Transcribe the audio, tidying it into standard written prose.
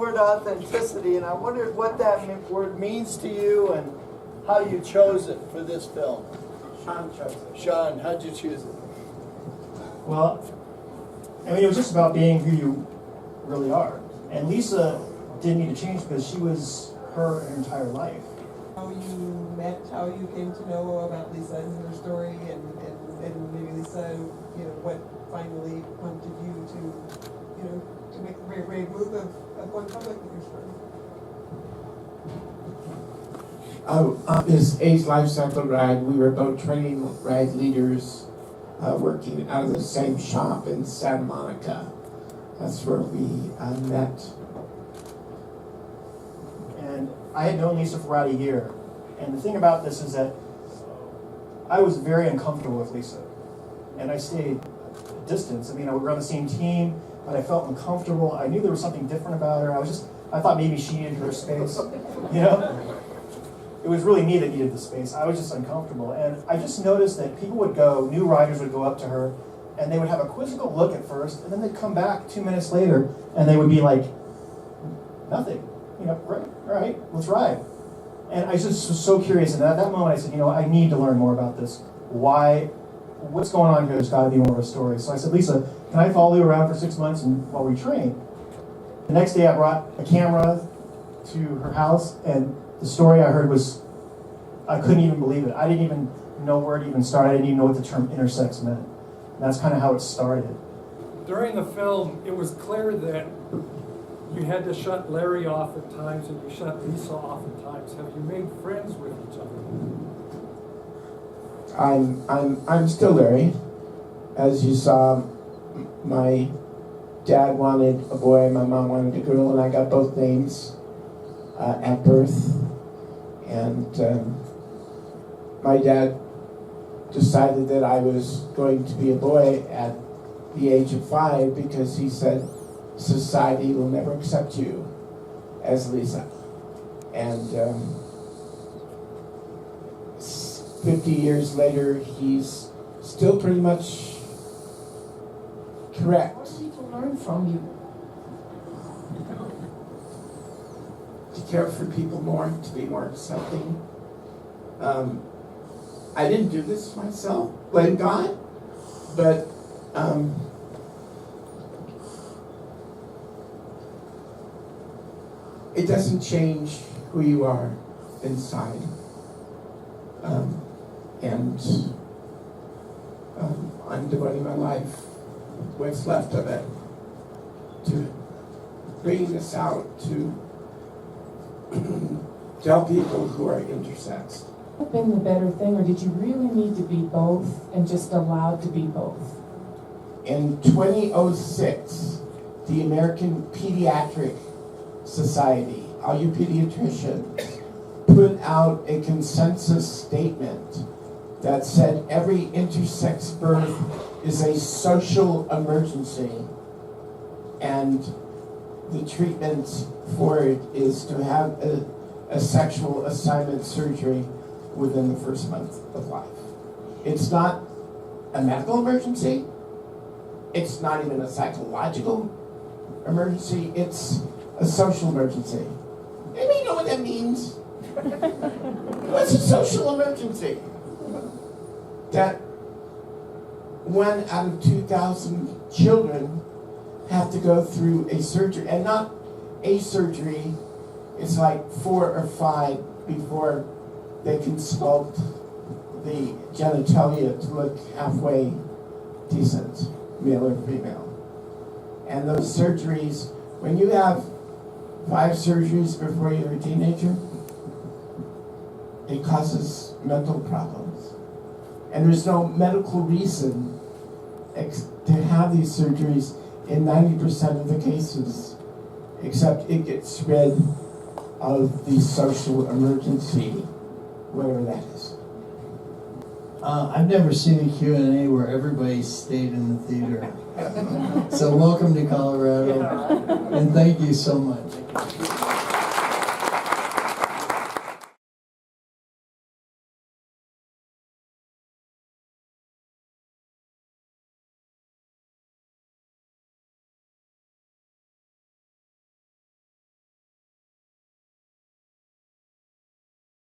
word authenticity, and I wondered what that word means to you and how you chose it for this film. Sean chose it. Sean, how'd you choose it? Well, I mean, it was just about being who you really are. And Lisa didn't need to change because she was her entire life. How you met, how you came to know about Lisa and her story, and maybe Lisa, you know, what finally prompted you to, you know, to make the very brave move of going public with your story. This age life cycle ride, we were both training ride leaders working out of the same shop in Santa Monica. That's where we met. And I had known Lisa for about a year. And the thing about this is that I was very uncomfortable with Lisa. And I stayed a distance. I mean, we were on the same team, but I felt uncomfortable. I knew there was something different about her. I thought maybe she needed her space, you know? It was really me that needed the space. I was just uncomfortable. And I just noticed that people would go, new riders would go up to her, and they would have a quizzical look at first, and then they'd come back 2 minutes later, and they would be like, nothing. You know, right, all right, let's ride. And I just was so curious, and at that moment I said, you know, I need to learn more about this. What's going on here? There's got to be more of a story. So I said, Lisa, can I follow you around for 6 months while we train? The next day I brought a camera to her house, and the story I heard was, I couldn't even believe it. I didn't even know where it even started. I didn't even know what the term intersex meant. And that's kind of how it started. During the film, it was clear that you had to shut Larry off at times and you shut Lisa off at times. Have you made friends with each other? I'm still Larry. As you saw, my dad wanted a boy, my mom wanted a girl, and I got both names at birth. And my dad decided that I was going to be a boy at the age of 5 because he said, society will never accept you as Lisa. And 50 years later, he's still pretty much correct. What did people learn from you? To care for people more, to be more accepting. I didn't do this myself, blame God, but it doesn't change who you are inside. I'm devoting my life, what's left of it, to bringing this out to tell people who are intersex. Have been the better thing, or did you really need to be both and just allowed to be both? In 2006, the American Pediatric Society, all you pediatricians, put out a consensus statement that said every intersex birth is a social emergency, and the treatment for it is to have a sexual assignment surgery within the first month of life. It's not a medical emergency. It's not even a psychological emergency. It's a social emergency. Anybody know what that means? What's a social emergency? That 1 out of 2,000 children have to go through a surgery, and not a surgery, it's like 4 or 5 before they can sculpt the genitalia to look halfway decent, male or female. And those surgeries, when you have 5 surgeries before you're a teenager, it causes mental problems. And there's no medical reason to have these surgeries in 90% of the cases, except it gets rid of the social emergency, whatever that is. I've never seen a Q&A where everybody stayed in the theater. So welcome to Colorado, and thank you so much.